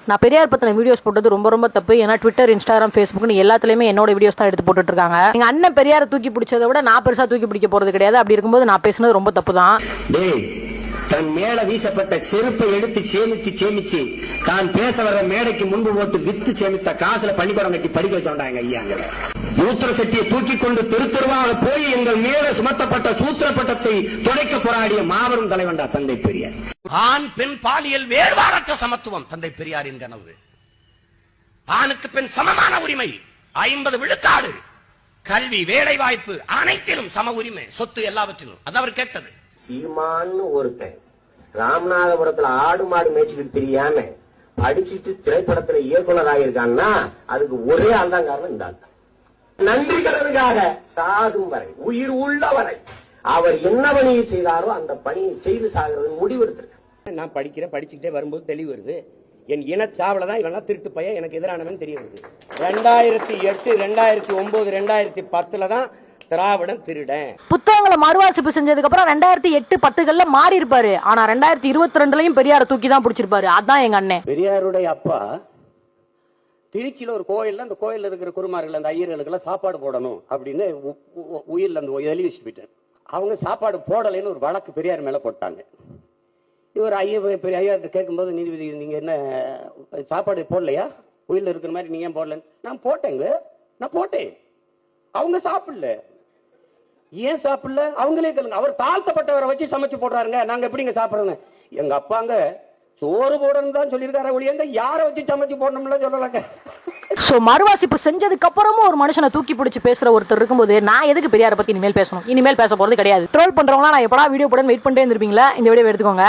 நான் பெரியார் பத்தின வீடியோஸ் போட்டது ரொம்ப ரொம்ப தப்பு. ஏன்னா ட்விட்டர், இன்ஸ்டாகிராம், ஃபேஸ்புக் எல்லாத்துலயுமே என்னோட வீடியோஸ் தான் எடுத்து போட்டுட்டு இருக்காங்க. எங்க அண்ணன் பெரியாரை தூக்கி பிடிச்சதை விட நான் பெருசா தூக்கி பிடிக்க போறது கிடையாது. அப்படி இருக்கும்போது நான் பேசுனது ரொம்ப தப்பு தான். தன் மேல வீசப்பட்ட செருப்பை எடுத்து சேமிச்சு தான் பேச வர்ற மேடைக்கு முன்பு போட்டு வித்து சேமித்த காசுல பள்ளிக்கூடம் கட்டி படிக்க வச்சோண்டாங்க ஐயாங்க. மூத்திர சட்டியை தூக்கி கொண்டு தெருவாக போய் எங்கள் மேல சுமத்தப்பட்ட சூத்திர பட்டத்தை துடைக்க போராடிய மாபெரும் தலைவன்டா தந்தை பெரியார். ஆண் பெண் பாலியல் வேறுபாடற்ற சமத்துவம் தந்தை பெரியாரின் கனவு. ஆணுக்கு பெண் சமமான உரிமை, 50 விழுக்காடு, கல்வி, வேலை வாய்ப்பு அனைத்திலும் சம உரிமை, சொத்து எல்லாவற்றிலும். அது அவர் கேட்டது. சீமான்னு ஒருத்தன் ராமநாதபுரத்துல ஆடு மாடு மேய்ச்சிட்டு தெரியாம படிச்சுட்டு திரைப்படத்துல இயக்குனர் ஆகியிருக்கான்னா அதுக்கு ஒரே ஆள் தான் காரணம். இந்த ஆள் நன்றி கடனுக்காக சாகும் வரை, உயிர் உள்ள வரை அவர் என்ன பணியை செய்தாரோ அந்த பணியை செய்து சாகிறது முடிவெடுத்திருக்கேன். நான் படிச்சுக்கிட்டே வரும்போது தெளிவு வருது. என் இனச்சாவல தான் இவெல்லாம் திருட்டு பையன் எனக்கு எதிரானவன் தெரிய வருது. 2008, 2009, 2010 தான் திராவிடம் திருடன். புத்தகங்களை மறுவாசிப்பு செஞ்சதுக்கு அப்புறம் 2008, 10 மாறி இருப்பாரு. ஆனா 2022 பெரியார தூக்கி தான் பிடிச்சிருப்பாரு. அதான் எங்க அண்ணன். பெரியாருடைய அப்பா திருச்சியில ஒரு கோயில்ல, அந்த கோயில்ல இருக்கிற குருமார்கள், அந்த ஐயர்களுக்கு எல்லாம் சாப்பாடு போடணும் அப்படின்னு உயிரில் அந்த எழுதி வச்சு போயிட்டார். அவங்க சாப்பாடு போடலைன்னு ஒரு வழக்கு பெரியார் மேல போட்டாங்க. இவர் பெரிய ஐயா கேட்கும்போது, நீதிபதி நீங்க என்ன சாப்பாடு போடலையா, உயிரில் இருக்கிற மாதிரி நீங்க ஏன் போடலன்னு. நான் போட்டேங்க, நான் போட்டேன். அவங்க சாப்பிடல. ஏன் சாப்பிடல அவங்களே கேளுங்க. அவர் தாழ்த்தப்பட்டவரை வச்சு சமைச்சு போடுறாருங்க, நாங்க எப்படிங்க சாப்பிடுறோங்க. எங்க அப்பாங்க சோறு போடணும் தான் சொல்லியிருக்காரு, ஒழியங்க யாரை வச்சு சமைச்சு போடணும்ல சொல்லலாங்க. சோ மறுவாசிப்பு செஞ்சதுக்கு அப்புறமும் ஒரு மனுஷனை தூக்கி பிடிச்சு பேசுற ஒருத்தர் இருக்கும்போது நான் எதுக்கு பெரியாரை பத்தி இனிமேல் பேசணும்? இனிமேல் பேச போறது கிடையாது. ட்ரோல் பண்றவங்களா நான் எப்படா வீடியோ போட வெயிட் பண்ணிட்டே இருந்திருப்பீங்களா? இந்த வீடியோ எடுத்துக்கோங்க.